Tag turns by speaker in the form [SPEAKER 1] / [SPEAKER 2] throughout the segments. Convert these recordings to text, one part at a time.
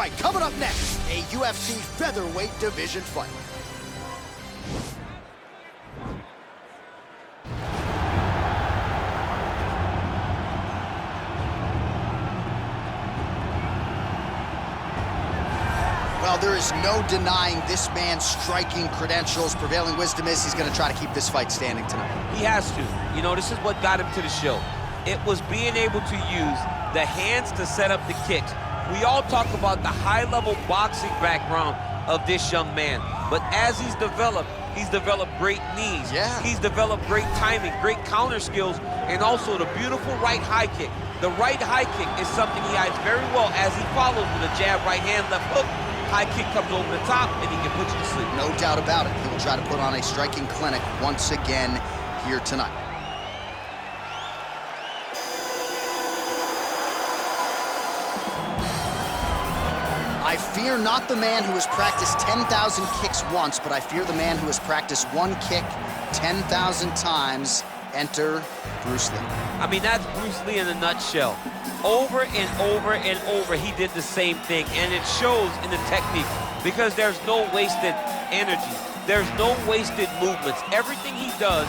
[SPEAKER 1] right, coming up next, a UFC featherweight division fight. Well, there is no denying this man's striking credentials. Prevailing wisdom is he's going to try to keep this fight standing tonight.
[SPEAKER 2] He has to. You know, this is what got him to the show. It was being able to use the hands to set up the kicks. We all talk about the high-level boxing background of this young man, but as he's developed great knees.
[SPEAKER 1] Yeah.
[SPEAKER 2] He's developed great timing, great counter skills, and also the beautiful right high kick. The right high kick is something he hides very well as he follows with a jab, right hand, left hook. High kick comes over the top, and he can put you to sleep.
[SPEAKER 1] No doubt about it. He will try to put on a striking clinic once again here tonight. I fear not the man who has practiced 10,000 kicks once, but I fear the man who has practiced one kick 10,000 times. Enter Bruce Lee.
[SPEAKER 2] I mean, that's Bruce Lee in a nutshell. Over and over and over, he did the same thing, and it shows in the technique because there's no wasted energy. There's no wasted movements. Everything he does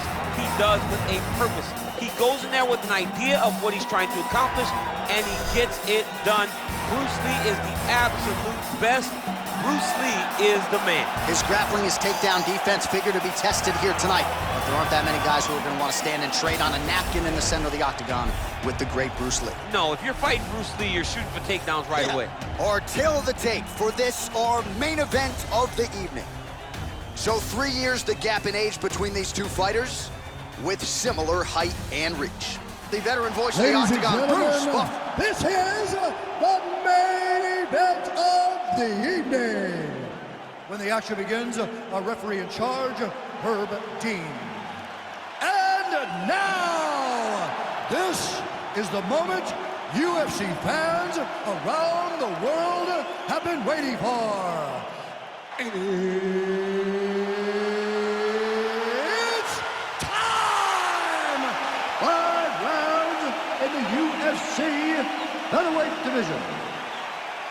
[SPEAKER 2] with a purpose. He goes in there with an idea of what he's trying to accomplish, and he gets it done. Bruce Lee is the absolute best. Bruce Lee is the man. His grappling, his takedown defense figure to be tested here tonight. But there aren't that many guys who are going to want to stand and trade on a napkin in the center of the octagon with the great Bruce Lee. No, if you're fighting Bruce Lee, you're shooting for takedowns right away.
[SPEAKER 1] Our tail of the tape for this, our main event of the evening. So 3 years the gap in age between these two fighters with similar height and reach. The veteran voice of the octagon, Bruce.
[SPEAKER 3] This is the main event of the evening. When the action begins, our referee in charge, Herb Dean. And now, this is the moment UFC fans around the world have been waiting for. It's time! 5 rounds in the UFC featherweight division.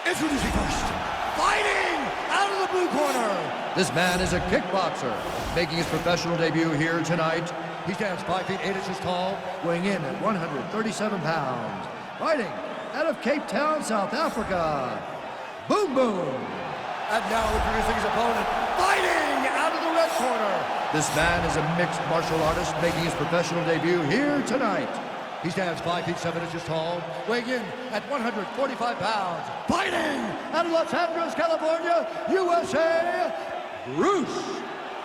[SPEAKER 3] Introducing first, fighting out of the blue corner. This man is a kickboxer, making his professional debut here tonight. He stands 5 feet 8 inches tall, weighing in at 137 pounds. Fighting out of Cape Town, South Africa, Boom Boom. And now introducing his opponent, fighting out of the red corner. This man is a mixed martial artist, making his professional debut here tonight. He stands 5 feet 7 inches tall, weighing in at 145 pounds. Fighting out of Los Angeles, California, USA, Bruce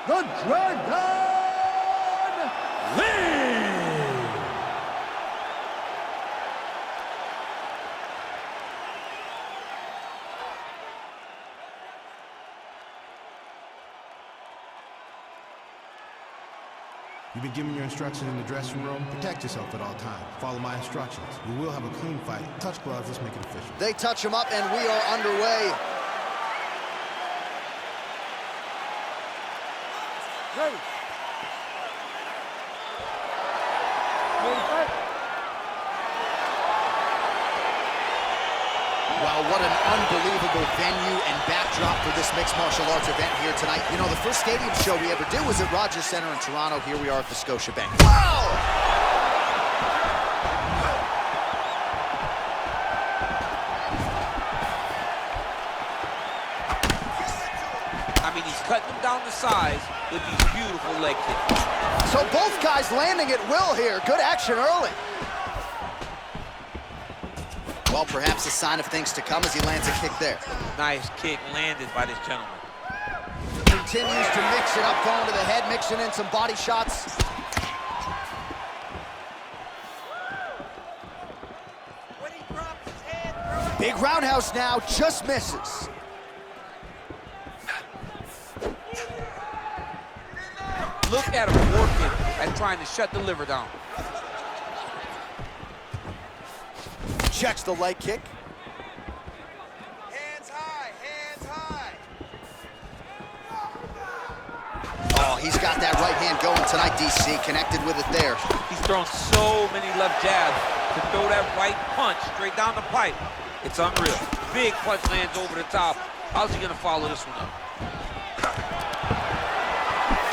[SPEAKER 3] the Dragon Lee!
[SPEAKER 4] You've been given your instructions in the dressing room. Protect yourself at all times. Follow my instructions. We will have a clean fight. Touch gloves, let's make it official.
[SPEAKER 1] They touch him up and we are underway.
[SPEAKER 3] Ready.
[SPEAKER 1] Well, what an unbelievable venue and backdrop for this mixed martial arts event here tonight. You know, the first stadium show we ever did was at Rogers Center in Toronto. Here we are at the Scotiabank. Wow!
[SPEAKER 2] I mean, he's cutting them down to size with these beautiful leg kicks.
[SPEAKER 1] So both guys landing at will here. Good action early. Well, perhaps a sign of things to come as he lands a kick there.
[SPEAKER 2] Nice kick landed by this gentleman.
[SPEAKER 1] Continues to mix it up, going to the head, mixing in some body shots.
[SPEAKER 5] When he drops his head,
[SPEAKER 1] Big roundhouse now, just misses.
[SPEAKER 2] Look at him working and trying to shut the liver down.
[SPEAKER 1] Checks the leg kick.
[SPEAKER 5] hands high, hands high.
[SPEAKER 1] Oh, he's got that right hand going tonight, DC. Connected with it there.
[SPEAKER 2] He's thrown so many left jabs to throw that right punch straight down the pipe. It's unreal. Big punch lands over the top. How's he gonna follow this one up?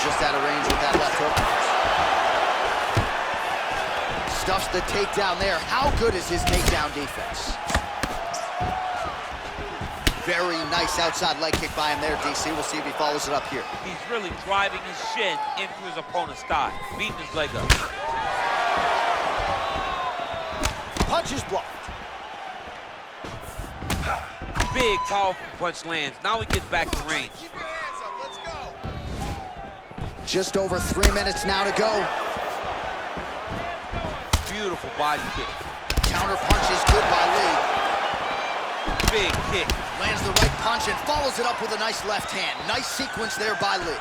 [SPEAKER 1] Just out of range with that left hook. Stuffs the takedown there. How good is his takedown defense? Very nice outside leg kick by him there, DC. We'll see if he follows it up here.
[SPEAKER 2] He's really driving his shin into his opponent's thigh, beating his leg up.
[SPEAKER 1] Punch is blocked.
[SPEAKER 2] Big, powerful punch lands. Now he gets back to range.
[SPEAKER 5] Keep your hands up. Let's go.
[SPEAKER 1] Just over 3 minutes now to go.
[SPEAKER 2] Beautiful body kick.
[SPEAKER 1] Counter punch is good by Lee.
[SPEAKER 2] Big kick.
[SPEAKER 1] Lands the right punch and follows it up with a nice left hand. Nice sequence there by Lee.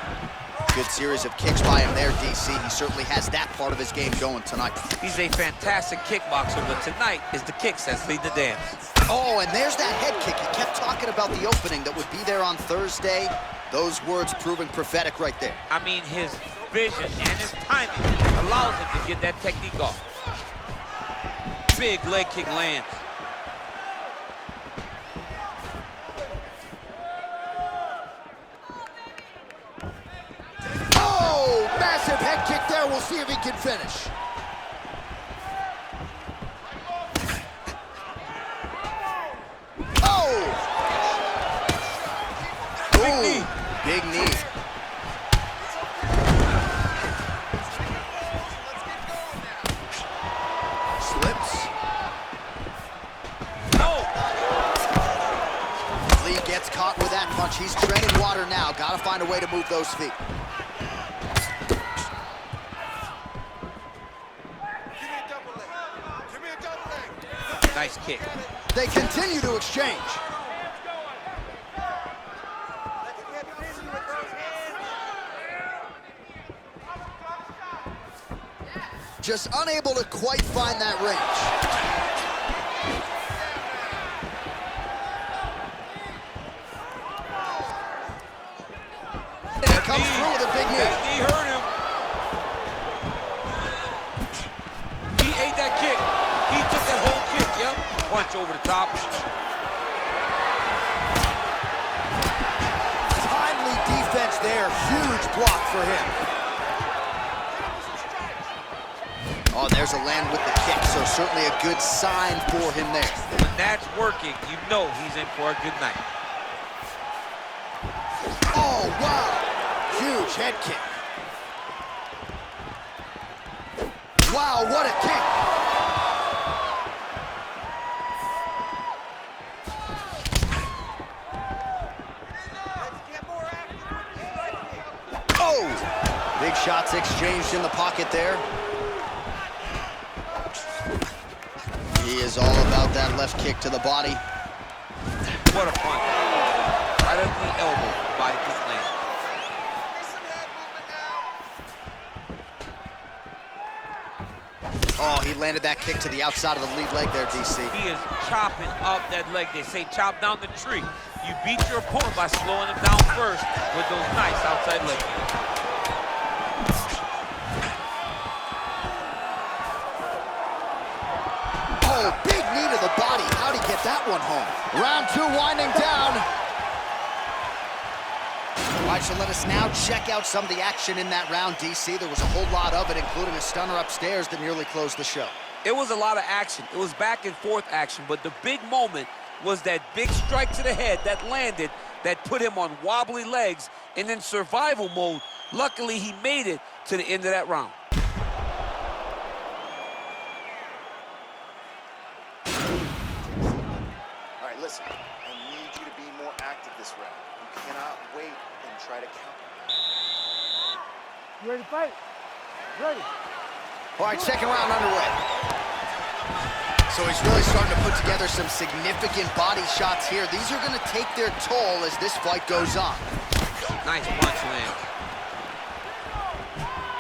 [SPEAKER 1] Good series of kicks by him there, DC. He certainly has that part of his game going tonight.
[SPEAKER 2] He's a fantastic kickboxer, but tonight is the kicks that lead the dance.
[SPEAKER 1] Oh, and there's that head kick. He kept talking about the opening that would be there on Thursday. Those words proving prophetic right there.
[SPEAKER 2] I mean, his vision and his timing allows him to get that technique off. Big leg kick lands.
[SPEAKER 1] Oh, massive head kick there. We'll see if he can finish. Oh!
[SPEAKER 2] Big knee.
[SPEAKER 1] Big knee. Slips.
[SPEAKER 2] Oh!
[SPEAKER 1] Lee gets caught with that punch. He's treading water now. Got to find a way to move those feet.
[SPEAKER 2] Nice kick.
[SPEAKER 1] They continue to exchange.
[SPEAKER 5] Let's get busy with those hands.
[SPEAKER 1] Just unable to quite find that range. And he comes through with a big knee.
[SPEAKER 2] That knee hurt him. He ate that kick. He took that whole kick, yep. Punch over the top.
[SPEAKER 1] Timely defense there. Huge block for him. Oh, there's a land with the kick, so certainly a good sign for him there.
[SPEAKER 2] When that's working, you know he's in for a good night.
[SPEAKER 1] Oh, wow. Huge head kick. Wow, what a kick.
[SPEAKER 5] Let's get more active.
[SPEAKER 1] Oh! Big shots exchanged in the pocket there. He is all about that left kick to the body.
[SPEAKER 2] What a punch. Right under the elbow, body kick land.
[SPEAKER 5] Get some head movement now.
[SPEAKER 1] Oh, he landed that kick to the outside of the lead leg there, DC.
[SPEAKER 2] He is chopping up that leg. They say chop down the tree. You beat your opponent by slowing him down first with those nice outside leg kicks.
[SPEAKER 1] Oh, big knee to the body. How'd he get that one home? Round 2 winding down. All right, so let us now check out some of the action in that round, DC. There was a whole lot of it, including a stunner upstairs that nearly closed the show.
[SPEAKER 2] It was a lot of action. It was back and forth action, but the big moment was that big strike to the head that landed, that put him on wobbly legs, and in survival mode, luckily he made it to the end of that round.
[SPEAKER 6] All right, listen. I need you to be more active this round. You cannot wait and try to counter.
[SPEAKER 3] You ready to fight? Ready.
[SPEAKER 1] All right, second round underway. So he's really starting to put together some significant body shots here. These are going to take their toll as this fight goes on.
[SPEAKER 2] Nice punch land.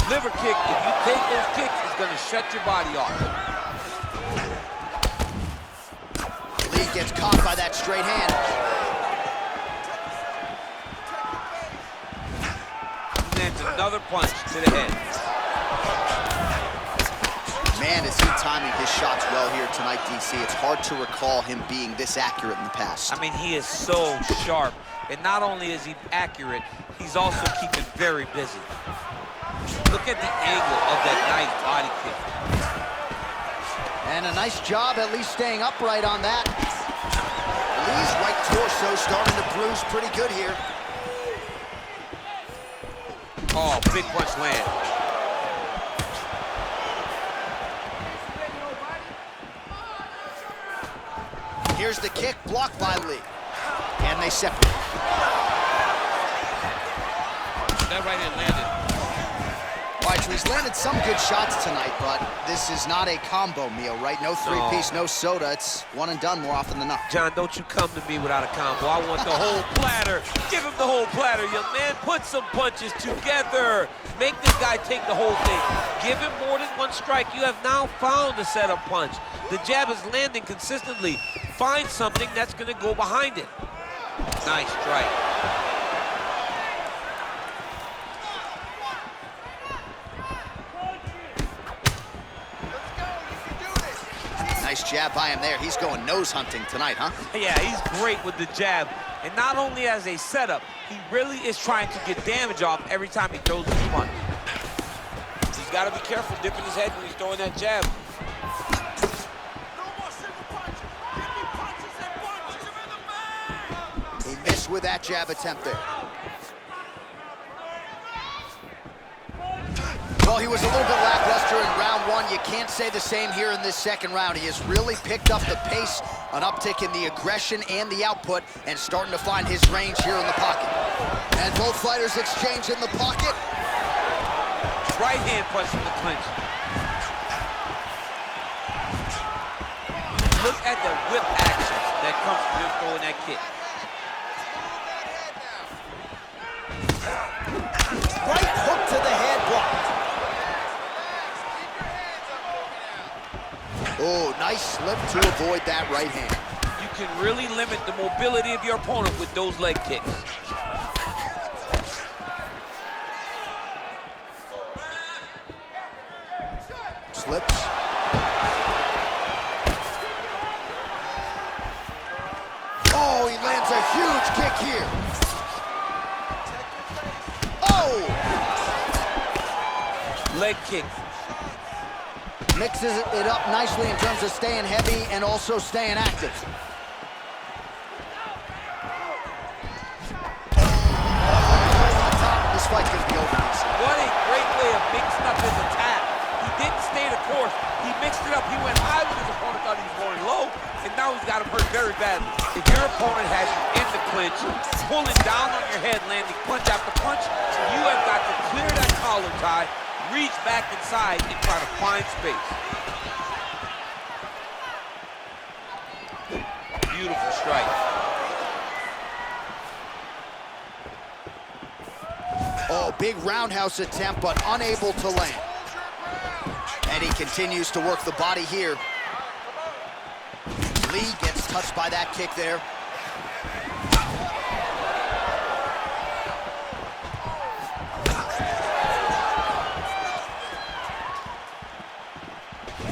[SPEAKER 2] Liver kick, if you take those kicks, it's going to shut your body off.
[SPEAKER 1] Lee gets caught by that straight hand.
[SPEAKER 2] And then another punch to the head.
[SPEAKER 1] Man, is he timing his shots well here tonight, DC. It's hard to recall him being this accurate in the past.
[SPEAKER 2] I mean, he is so sharp. And not only is he accurate, he's also keeping very busy. Look at the angle of that nice body kick.
[SPEAKER 1] And a nice job at least staying upright on that. Lee's right torso starting to bruise pretty good here.
[SPEAKER 2] Oh, big punch land.
[SPEAKER 1] Here's the kick, blocked by Lee. And they separate.
[SPEAKER 2] That right hand landed.
[SPEAKER 1] All right, so he's landed some good shots tonight, but this is not a combo meal, right? No three-piece, no soda. It's one and done more often than not.
[SPEAKER 2] John, don't you come to me without a combo. I want the whole platter. Give him the whole platter, young man. Put some punches together. Make this guy take the whole thing. Give him more than one strike. You have now found a setup punch. The jab is landing consistently. Find something that's going to go behind it. Nice strike.
[SPEAKER 1] Nice jab by him there. He's going nose hunting tonight, huh?
[SPEAKER 2] Yeah, he's great with the jab. And not only as a setup, he really is trying to get damage off every time he throws his punch. He's got to be careful dipping his head when he's throwing that jab.
[SPEAKER 1] He missed with that jab attempt there. Well, he was a little bit lackluster in round one. You can't say the same here in this second round. He has really picked up the pace, an uptick in the aggression and the output, and starting to find his range here in the pocket. And both fighters exchange in the pocket.
[SPEAKER 2] Right hand punch from the clinch. Look at the whip action that comes from him throwing that kick.
[SPEAKER 1] Right hook to the head, blocked. Oh, nice slip to avoid that right hand.
[SPEAKER 2] You can really limit the mobility of your opponent with those leg kicks.
[SPEAKER 1] Slips. Oh, he lands a huge kick here. Oh!
[SPEAKER 2] Leg kick.
[SPEAKER 1] Mixes it up nicely in terms of staying heavy and also staying active. This fight's gonna be over.
[SPEAKER 2] What a great way of mixing up his attack. He didn't stay the course. He mixed it up. He went high when his opponent thought he was going low, and now he's got him hurt very badly. If your opponent has you in the clinch, pulling down on your head, landing punch after punch, you have got to clear that collar tie, reach back inside, and try to find space. Beautiful strike.
[SPEAKER 1] Oh, big roundhouse attempt, but unable to land. And he continues to work the body here. Lee gets touched by that kick there.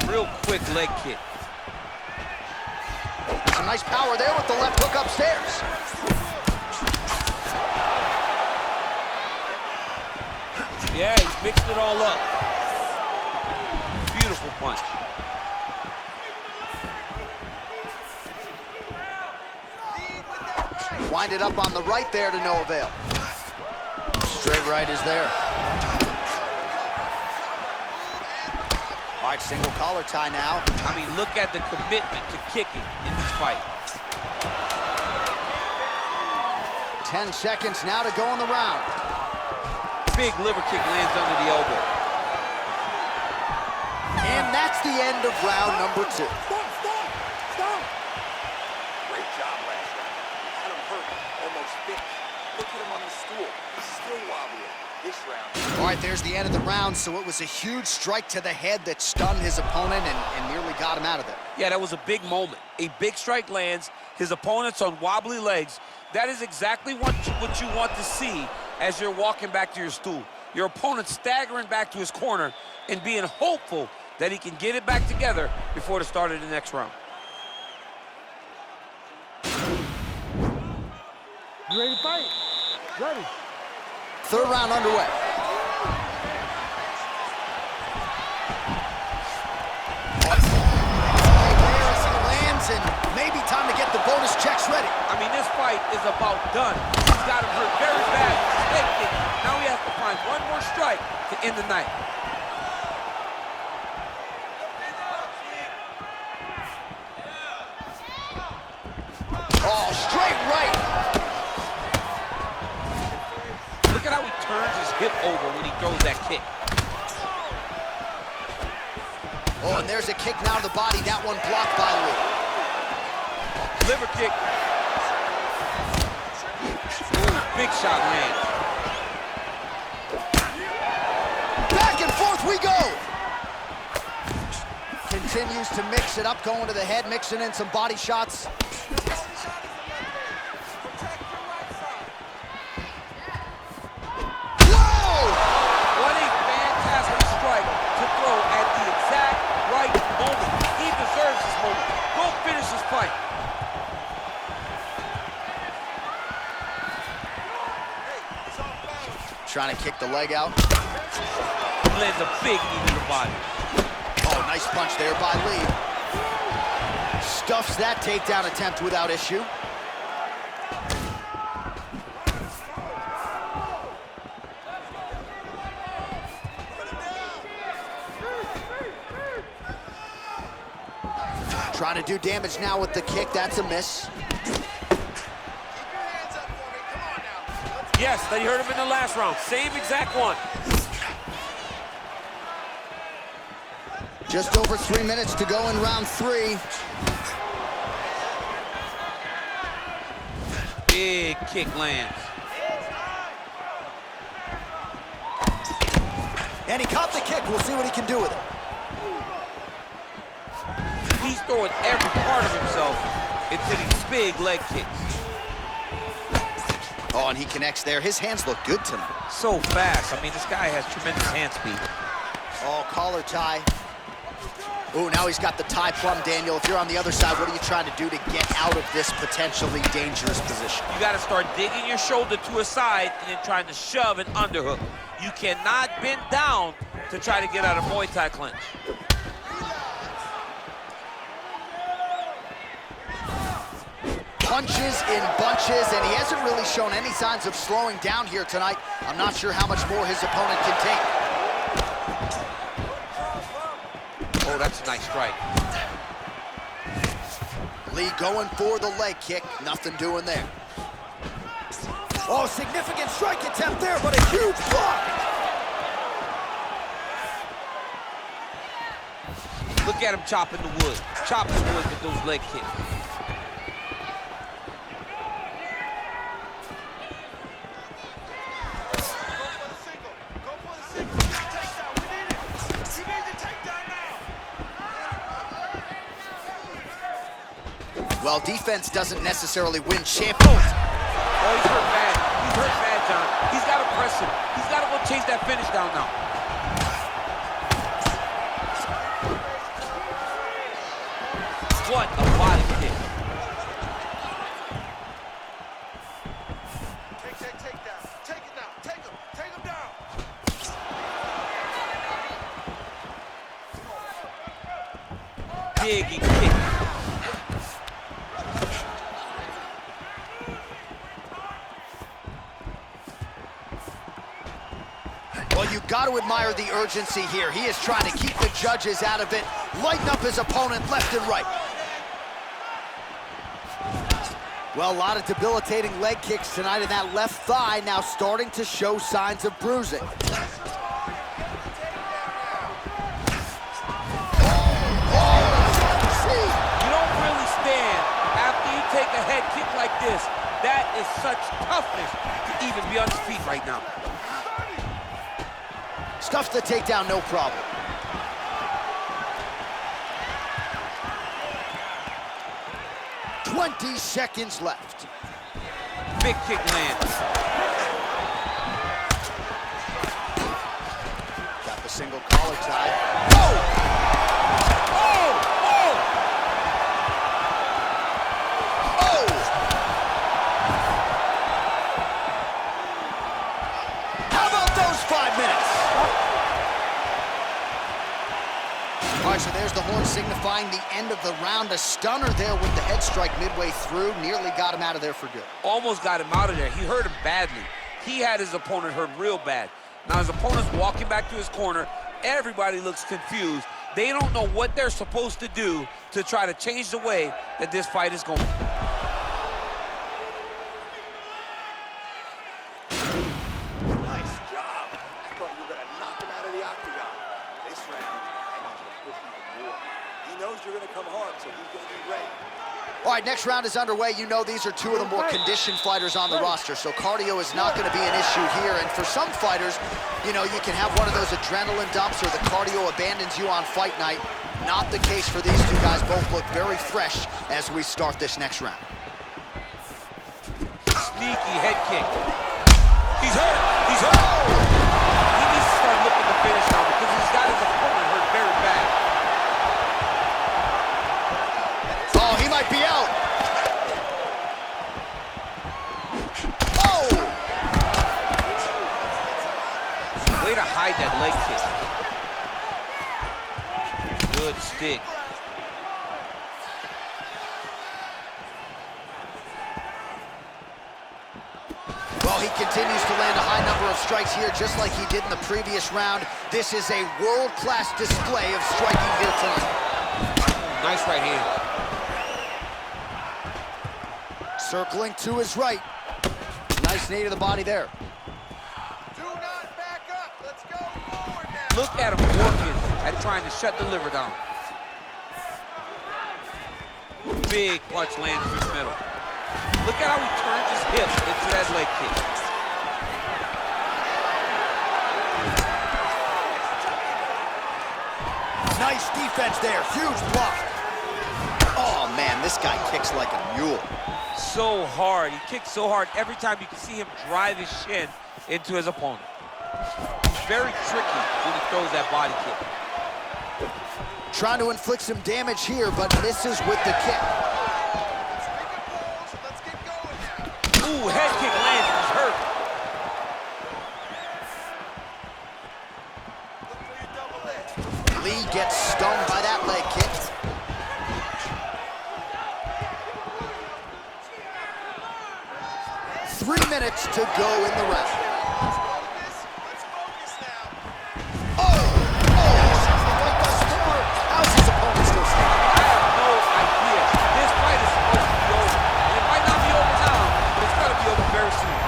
[SPEAKER 2] Real quick leg kick.
[SPEAKER 1] Some nice power there with the left hook upstairs.
[SPEAKER 2] Yeah, he's mixed it all up. Beautiful punch.
[SPEAKER 1] Wind it up on the right there to no avail. Straight right is there. All right, single collar tie now.
[SPEAKER 2] I mean, look at the commitment to kicking in this fight.
[SPEAKER 1] 10 seconds now to go in the round.
[SPEAKER 2] Big liver kick lands under the elbow.
[SPEAKER 1] And that's the end of round number 2.
[SPEAKER 6] Great job last round. Had him hurt, almost finished. Look at him on the stool. He's still wobbly this round.
[SPEAKER 1] All right, there's the end of the round. So it was a huge strike to the head that stunned his opponent and nearly got him out of there.
[SPEAKER 2] Yeah, that was a big moment. A big strike lands. His opponent's on wobbly legs. That is exactly what you want to see as you're walking back to your stool. Your opponent staggering back to his corner and being hopeful that he can get it back together before the start of the next round.
[SPEAKER 3] You ready to fight? Ready.
[SPEAKER 1] Third round underway. Lands, and maybe time to get the bonus checks ready.
[SPEAKER 2] I mean, this fight is about done. He's got him hurt very bad. Now he has to find one more strike to end the night.
[SPEAKER 1] Oh, straight right.
[SPEAKER 2] Look at how he turns his hip over when he throws that kick.
[SPEAKER 1] Oh, and there's a kick now to the body. That one blocked by Lee.
[SPEAKER 2] Liver kick. Ooh, big shot lands.
[SPEAKER 1] Back and forth we go. Continues to mix it up, going to the head, mixing in some body shots. Trying to kick the leg out.
[SPEAKER 2] Lands a big knee to the body.
[SPEAKER 1] Oh, nice punch there by Lee. Stuffs that takedown attempt without issue. Trying to do damage now with the kick. That's a miss.
[SPEAKER 2] Yes, that he hurt him in the last round. Same exact one.
[SPEAKER 1] Just over 3 minutes to go in round 3.
[SPEAKER 2] Big kick lands.
[SPEAKER 1] And he caught the kick. We'll see what he can do with it.
[SPEAKER 2] He's throwing every part of himself into these big leg kicks.
[SPEAKER 1] Oh, and he connects there. His hands look good tonight.
[SPEAKER 2] So fast. I mean, this guy has tremendous hand speed.
[SPEAKER 1] Oh, collar tie. Oh, now he's got the tie plum, Daniel. If you're on the other side, what are you trying to do to get out of this potentially dangerous position?
[SPEAKER 2] You got to start digging your shoulder to a side and then trying to shove an underhook. You cannot bend down to try to get out of Muay Thai clinch.
[SPEAKER 1] Punches in bunches, and he hasn't really shown any signs of slowing down here tonight. I'm not sure how much more his opponent can take.
[SPEAKER 2] Oh, that's a nice strike.
[SPEAKER 1] Lee going for the leg kick. Nothing doing there. Oh, significant strike attempt there, but a huge block.
[SPEAKER 2] Look at him chopping the wood. Chopping the wood with those leg kicks.
[SPEAKER 1] Well, defense doesn't necessarily win champions.
[SPEAKER 2] Oh, he's hurt bad. He's hurt bad, John. He's got to press him. He's got to go chase that finish down now. What a body kick.
[SPEAKER 5] Take down. Take it down. Take him down.
[SPEAKER 2] Big kick.
[SPEAKER 1] Well, you got to admire the urgency here. He is trying to keep the judges out of it, lighten up his opponent left and right. Well, a lot of debilitating leg kicks tonight, and that left thigh now starting to show signs of bruising.
[SPEAKER 2] You don't really stand after you take a head kick like this. That is such toughness to even be on his feet right now.
[SPEAKER 1] Stuffs the takedown, no problem. "20 seconds left.
[SPEAKER 2] Big kick lands.
[SPEAKER 1] Got the single collar tie. Oh! All right, so there's the horn signifying the end of the round. A stunner there with the head strike midway through. Nearly got him out of there for good.
[SPEAKER 2] Almost got him out of there. He hurt him badly. He had his opponent hurt real bad. Now his opponent's walking back to his corner. Everybody looks confused. They don't know what they're supposed to do to try to change the way that this fight is going.
[SPEAKER 6] Nice job. I thought you were going to knock him out of the octagon. This round, I want you to push even more. He knows you're going to come hard, so he's going to be ready.
[SPEAKER 1] All right, next round is underway. You know these are two of the more conditioned fighters on the roster, so cardio is not going to be an issue here. And for some fighters, you know, you can have one of those adrenaline dumps or the cardio abandons you on fight night. Not the case for these two guys. Both look very fresh as we start this next round.
[SPEAKER 2] Sneaky head kick. He's hurt. He's hurt. He needs to start looking to finish now because he's got his opponent hurt very bad.
[SPEAKER 1] Oh, he might be out. Oh!
[SPEAKER 2] Way to hide that leg kick. Good stick.
[SPEAKER 1] Well, he continues to land a high number of strikes here, just like he did in the previous round. This is a world-class display of striking here tonight.
[SPEAKER 2] Nice right hand.
[SPEAKER 1] Circling to his right. Nice knee to the body there.
[SPEAKER 5] Do not back up. Let's go forward now.
[SPEAKER 2] Look at him working at trying to shut the liver down. Big punch lands through the middle. Look at how he turns his hips into that leg kick.
[SPEAKER 1] Nice defense there. Huge block. Oh, man, this guy kicks like a mule.
[SPEAKER 2] So hard. He kicks so hard every time you can see him drive his shin into his opponent. He's very tricky when he throws that body kick.
[SPEAKER 1] Trying to inflict some damage here, but misses with the kick.
[SPEAKER 5] Let's get going now.
[SPEAKER 2] Ooh, head kick lands. He's hurt.
[SPEAKER 5] Look for your double leg.
[SPEAKER 1] Lee gets stung by that leg kick. Three minutes to go in the round.
[SPEAKER 5] Let's focus now.
[SPEAKER 1] Oh! How's his opponent still standing?
[SPEAKER 2] I have no idea. This fight is supposed to be over. And it might not be over now, but it's got to be over very soon.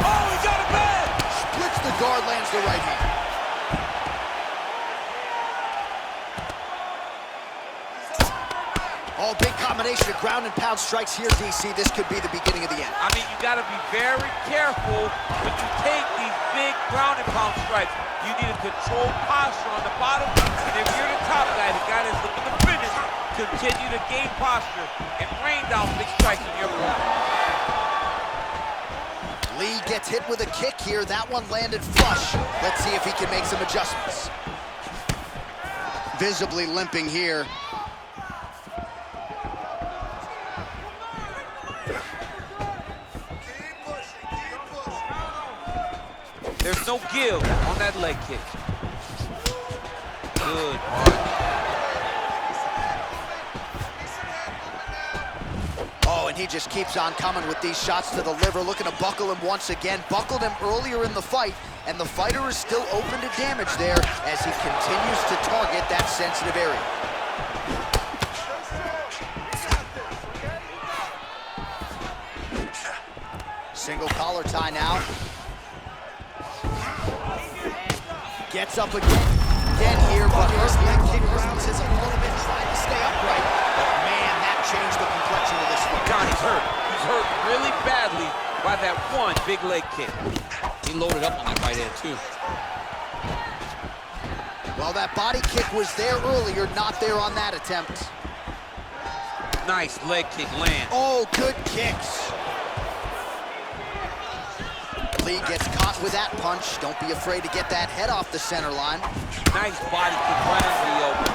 [SPEAKER 2] Oh, he got it bad!
[SPEAKER 1] Splits the guard, lands the right hand. Oh, big combination of ground and pound strikes here, DC. This could be the beginning of the end.
[SPEAKER 2] I mean, you got to be very careful when you take these big ground and pound strikes. You need a controlled posture on the bottom. And if you're the top guy, the guy that's looking to finish, continue to gain posture and rain down big strikes on your opponent.
[SPEAKER 1] Lee gets hit with a kick here. That one landed flush. Let's see if he can make some adjustments. Visibly limping here.
[SPEAKER 5] Keep pushing, keep pushing.
[SPEAKER 2] There's no give on that leg kick. Good punch.
[SPEAKER 1] Oh, and he just keeps on coming with these shots to the liver, looking to buckle him once again. Buckled him earlier in the fight, and the fighter is still open to damage there as he continues to target that sensitive area. Single collar tie now. Gets up again here, but first leg kick grounds his opponent, trying to stay upright. But man, that changed the complexion of this fight.
[SPEAKER 2] God, he's hurt. He's hurt really badly by that one big leg kick. He loaded up on that right hand, too.
[SPEAKER 1] Well, that body kick was there earlier, not there on that attempt.
[SPEAKER 2] Nice leg kick land.
[SPEAKER 1] Oh, good kicks. Lee gets caught with that punch. Don't be afraid to get that head off the center line.
[SPEAKER 2] Nice body kick right under the elbow.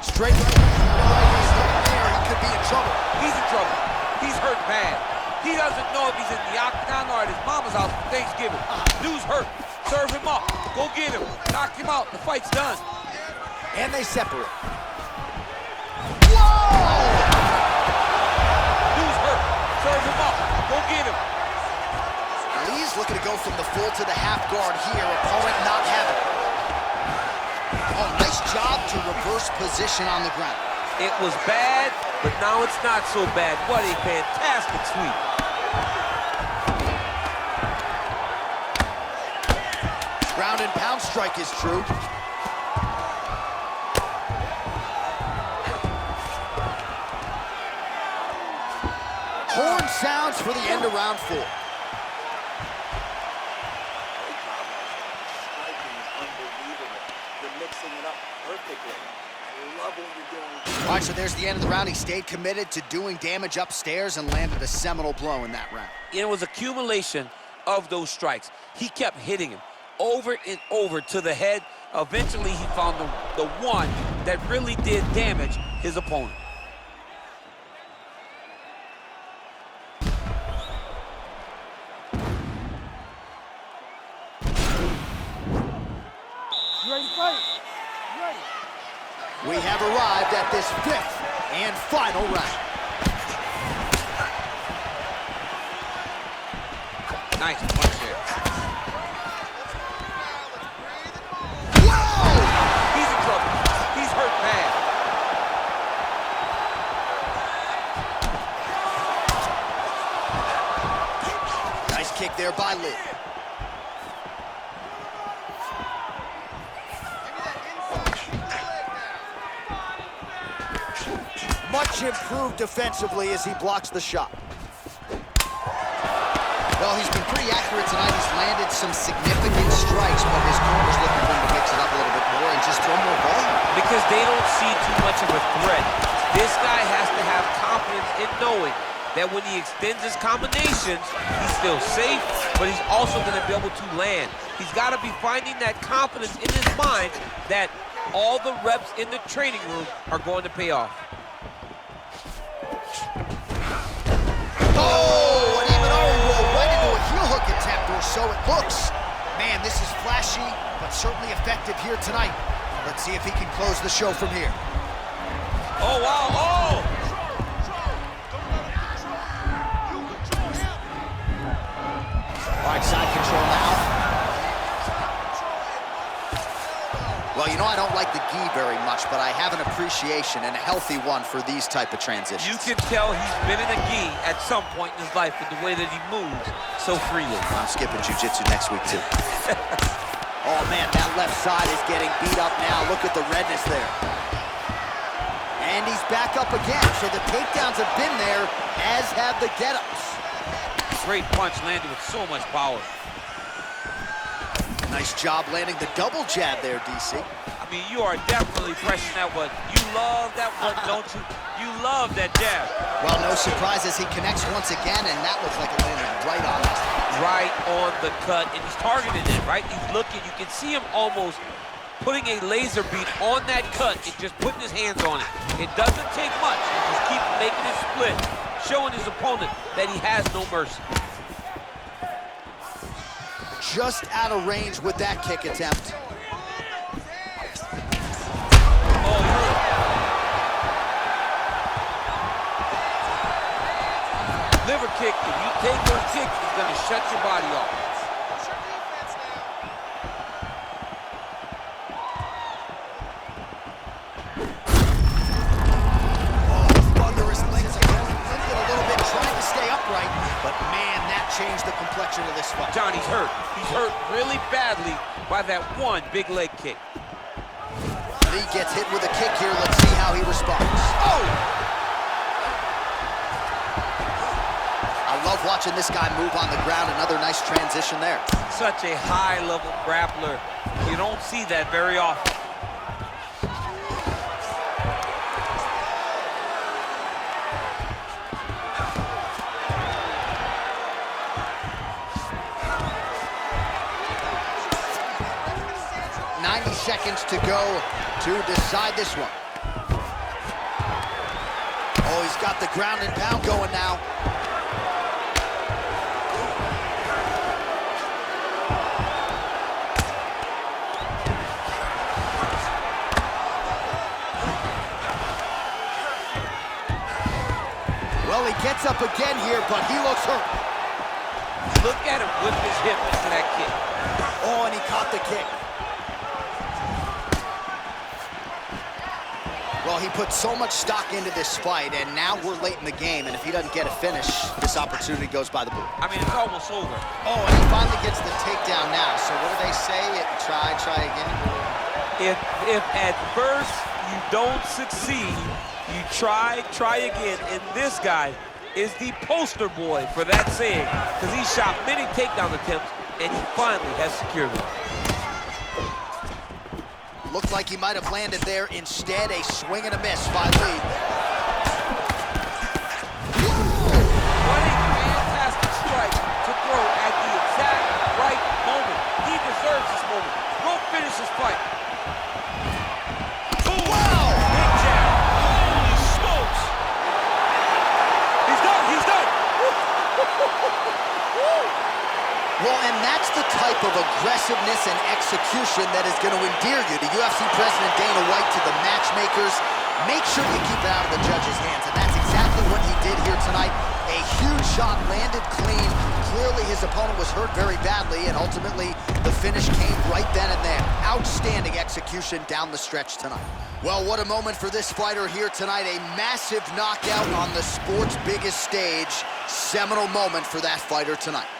[SPEAKER 1] Straight right there. He could be in trouble.
[SPEAKER 2] He's in trouble. He's hurt bad. He doesn't know if he's in the octagon or at his mama's house for Thanksgiving. Dude's hurt. Serve him up. Go get him. Knock him out. The fight's done.
[SPEAKER 1] And they separate. Whoa!
[SPEAKER 2] Dude's hurt. Serve him up. Go get him.
[SPEAKER 1] Lee's looking to go from the full to the half guard here. Opponent not having it. Oh, nice job to reverse position on the ground.
[SPEAKER 2] It was bad, but now it's not so bad. What a fantastic sweep.
[SPEAKER 1] Ground and pound strike is true. Horn sounds for the end of round 4. All right, so there's the end of the round. He stayed committed to doing damage upstairs and landed a seminal blow in that round.
[SPEAKER 2] It was accumulation of those strikes. He kept hitting him over and over to the head. Eventually, he found the one that really did damage his opponent.
[SPEAKER 1] We have arrived at this 5th and final round.
[SPEAKER 2] Nice punch there.
[SPEAKER 1] Whoa!
[SPEAKER 2] He's in trouble. He's hurt bad.
[SPEAKER 1] Nice kick there by Lee. Much improved defensively as he blocks the shot. Well, he's been pretty accurate tonight. He's landed some significant strikes, but his corner's looking for him to mix it up a little bit more and just throw more volume.
[SPEAKER 2] Because they don't see too much of a threat. This guy has to have confidence in knowing that when he extends his combinations, he's still safe, but he's also going to be able to land. He's got to be finding that confidence in his mind that all the reps in the training room are going to pay off.
[SPEAKER 1] Oh, an Imanari roll right into a heel hook attempt, or so it looks. Man, this is flashy, but certainly effective here tonight. Let's see if he can close the show from here.
[SPEAKER 2] Oh, wow, oh!
[SPEAKER 1] All right, side control now. Well, you know, I don't like the gi very much, but I have an appreciation, and a healthy one, for these type of transitions.
[SPEAKER 2] You can tell he's been in a gi at some point in his life with the way that he moves so freely.
[SPEAKER 1] I'm skipping jiu-jitsu next week, too. Oh, man, that left side is getting beat up now. Look at the redness there. And he's back up again, so the takedowns have been there, as have the get-ups.
[SPEAKER 2] Great punch landed with so much power.
[SPEAKER 1] Nice job landing the double jab there, DC.
[SPEAKER 2] I mean, you are definitely pressing that one. You love that one, don't you? You love that jab.
[SPEAKER 1] Well, no surprise as he connects once again, and that looks like it landed right on it.
[SPEAKER 2] Right on the cut, and he's targeting it, right? He's looking. You can see him almost putting a laser beam on that cut and just putting his hands on it. It doesn't take much. He just keeps making it split, showing his opponent that he has no mercy.
[SPEAKER 1] Just out of range with that kick attempt.
[SPEAKER 2] Oh, liver kick, if you take those kicks, it's going to shut your body off.
[SPEAKER 1] Thunderous legs are going a little bit, trying to stay upright, but man, that changed the complexion of this fight.
[SPEAKER 2] Johnny's hurt. He's hurt really badly by that one big leg kick.
[SPEAKER 1] Lee gets hit with a kick here. Let's see how he responds. Oh! I love watching this guy move on the ground. Another nice transition there.
[SPEAKER 2] Such a high-level grappler. You don't see that very often.
[SPEAKER 1] Seconds to go to decide this one. Oh, he's got the ground and pound going now. Well, he gets up again here, but he looks hurt.
[SPEAKER 2] Look at him whip his hip into that kick.
[SPEAKER 1] Oh, and he caught the kick. Well, he put so much stock into this fight, and now we're late in the game, and if he doesn't get a finish, this opportunity goes by the board.
[SPEAKER 2] I mean, it's almost over.
[SPEAKER 1] Oh, and he finally gets the takedown now. So what do they say? Try again?
[SPEAKER 2] If at first you don't succeed, you try again. And this guy is the poster boy for that saying, because he shot many takedown attempts, and he finally has secured one.
[SPEAKER 1] Looked like he might have landed there. Instead, a swing and a miss by Lee.
[SPEAKER 2] What a fantastic strike to throw at the exact right moment. He deserves this moment. Go finish this fight.
[SPEAKER 1] Wow!
[SPEAKER 2] Big jab. Holy smokes. He's done. He's done.
[SPEAKER 1] Well, and that's the type of aggressiveness and execution that is going to endear you to UFC President Dana White, to the matchmakers. Make sure you keep it out of the judges' hands, and that's exactly what he did here tonight. A huge shot landed clean. Clearly his opponent was hurt very badly, and ultimately the finish came right then and there. Outstanding execution down the stretch tonight. Well, what a moment for this fighter here tonight. A massive knockout on the sport's biggest stage. Seminal moment for that fighter tonight.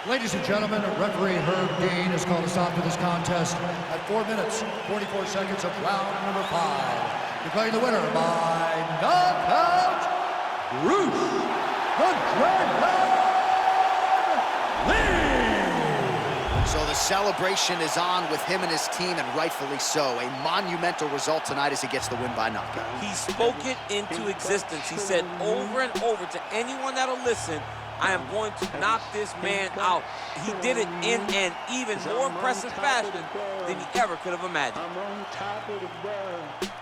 [SPEAKER 3] Ladies and gentlemen, referee Herb Dean has called a stop to this contest at 4 minutes, 44 seconds of round number 5. Declaring the winner by knockout, Bruce the Dragon Lee!
[SPEAKER 1] So the celebration is on with him and his team, and rightfully so. A monumental result tonight as he gets the win by knockout.
[SPEAKER 2] He spoke it into existence. He said over and over to anyone that'll listen, I am going to knock this man out. He did it in an even more impressive fashion than he ever could have imagined.
[SPEAKER 7] I'm on top of the world.